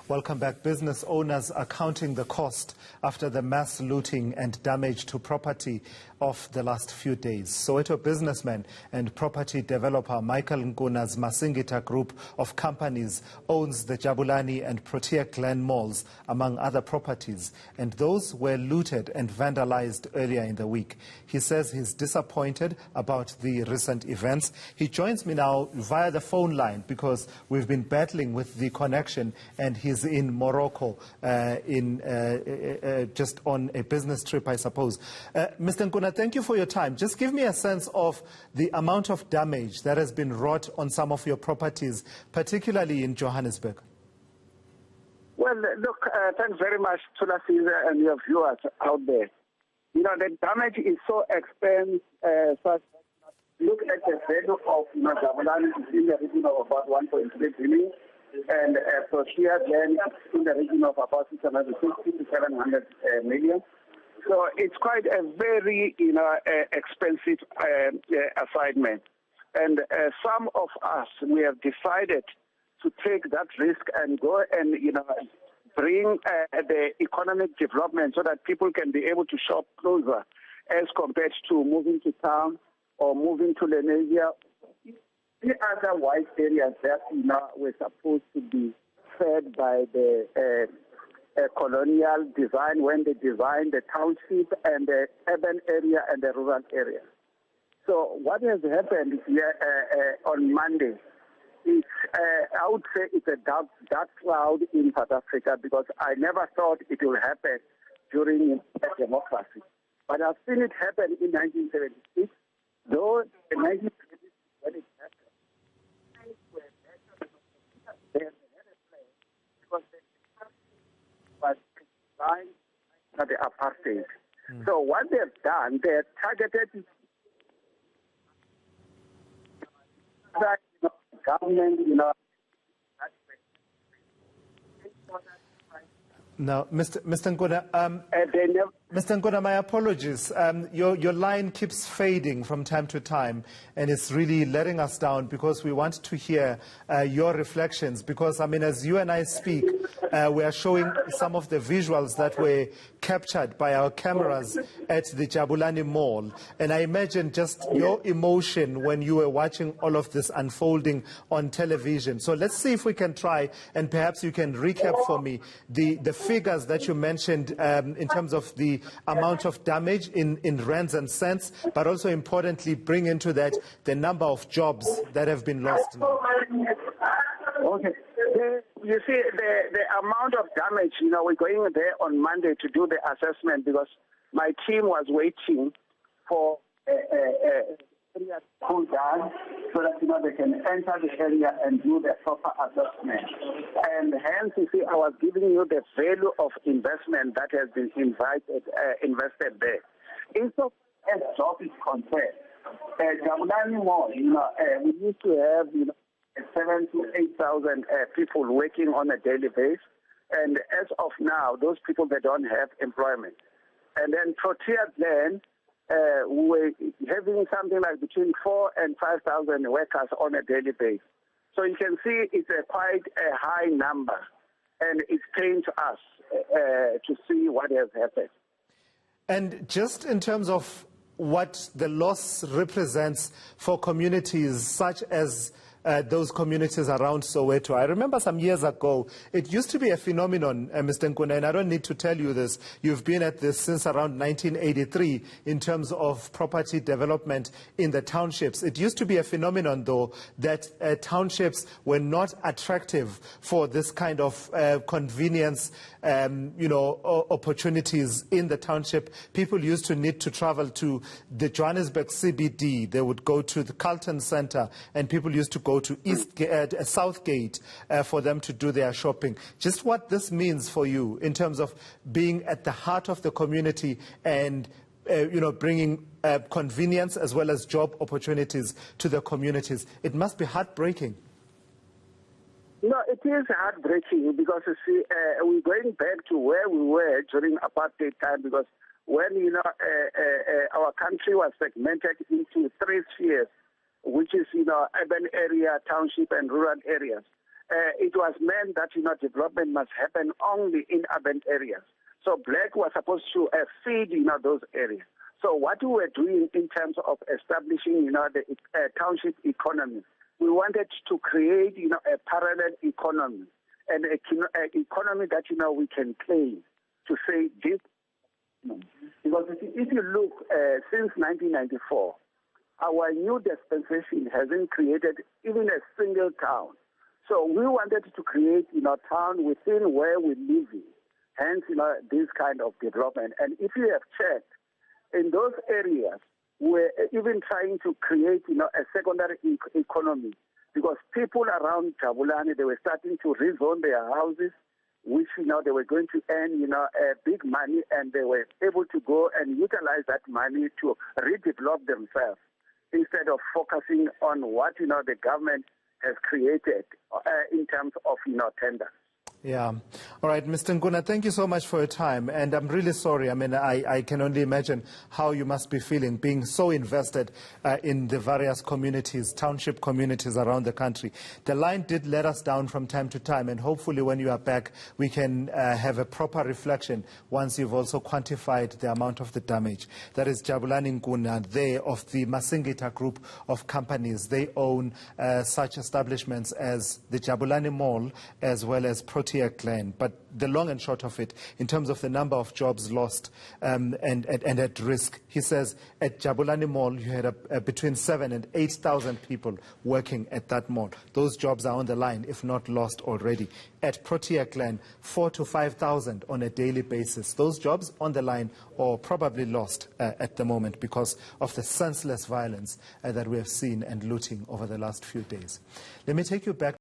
Welcome back. Business owners are counting the cost after the mass looting and damage to property of the last few days. Soweto businessman and property developer Michael Nkuna's Masingita Group of Companies owns the Jabulani and Protea Glen malls, among other properties, and those were looted and vandalized earlier in the week. He says he's disappointed about the recent events. He joins me now via the phone line because we've been battling with the connection, and he's in Morocco just on a business trip, I suppose. Mr. Nkuna, thank you for your time. Just give me a sense of the amount of damage that has been wrought on some of your properties, particularly in Johannesburg. Well, look, thanks very much, Thulasizwe, and your viewers out there. You know, the damage is so expensive. Look at the value of Jabulani is in the region of about 1.3 billion, and Protea Glen in the region of about 650 to 700 million. So it's quite a very, expensive assignment. And some of us, we have decided to take that risk and go and, bring the economic development so that people can be able to shop closer as compared to moving to town or moving to Lenasia. The other white areas that were supposed to be fed by the colonial design when they designed the township and the urban area and the rural area. So what has happened here on Monday is, I would say it's a dark cloud in South Africa, because I never thought it would happen during democracy. But I've seen it happen in 1976, though in 1976 when it happened, they had a plan because they was designed at the apartheid. So what they've done, they targeted that government, Now, Mr. Nkuna, Mr. Nkuna, my apologies. Your line keeps fading from time to time, and it's really letting us down because we want to hear your reflections. Because, as you and I speak, we are showing some of the visuals that were captured by our cameras at the Jabulani Mall. And I imagine just your emotion when you were watching all of this unfolding on television. So let's see if we can try, and perhaps you can recap for me the figures that you mentioned in terms of the amount of damage in rands and cents, but also importantly bring into that the number of jobs that have been lost. Okay. You see, the amount of damage, we're going there on Monday to do the assessment because my team was waiting for area to cool down so that, they can enter the area and do the proper assessment. And hence, you see, I was giving you the value of investment that has been invested there. Instead as job is concerned, Jabulani Mall, we used to have, 7,000 to 8,000 people working on a daily basis. And as of now, those people, they don't have employment. And then Protea Glen, we're having something like between 4,000 and 5,000 workers on a daily basis. So you can see it's quite a high number, and it's pain to us to see what has happened. And just in terms of what the loss represents for communities such as those communities around Soweto. I remember some years ago, it used to be a phenomenon, Mr. Nkuna, and I don't need to tell you this. You've been at this since around 1983 in terms of property development in the townships. It used to be a phenomenon, though, that townships were not attractive for this kind of convenience, opportunities in the township. People used to need to travel to the Johannesburg CBD. They would go to the Carlton Center, and people used to go to Southgate for them to do their shopping. Just what this means for you in terms of being at the heart of the community and bringing convenience as well as job opportunities to the communities. It must be heartbreaking. No, it is heartbreaking because, you see, we're going back to where we were during apartheid time, because when, our country was segmented into three spheres, which is, urban area, township, and rural areas. it was meant that, development must happen only in urban areas. So black was supposed to feed, those areas. So what we were doing in terms of establishing, the township economy, we wanted to create, a parallel economy and an economy that, we can claim to say this. Because if you look since 1994, our new dispensation hasn't created even a single town. So we wanted to create, town within where we live in. Hence, this kind of development. And if you have checked, in those areas, we're even trying to create, a secondary economy. Because people around Jabulani, they were starting to rezone their houses, which, they were going to earn, big money, and they were able to go and utilize that money to redevelop themselves instead of focusing on what, the government has created in terms of, tenders. Yeah. All right, Mr. Nkuna, thank you so much for your time. And I'm really sorry. I mean, I can only imagine how you must be feeling, being so invested in the various communities, township communities around the country. The line did let us down from time to time, and hopefully when you are back, we can have a proper reflection once you've also quantified the amount of the damage. That is Jabulani Nkuna, they of the Masingita Group of Companies. They own such establishments as the Jabulani Mall as well as Protea, Glen. But the long and short of it, in terms of the number of jobs lost and at risk, he says at Jabulani Mall you had between 7,000 and 8,000 people working at that mall. Those jobs are on the line, if not lost already. At Protea, Glen, 4,000 to 5,000 on a daily basis. Those jobs on the line or probably lost at the moment because of the senseless violence that we have seen and looting over the last few days. Let me take you back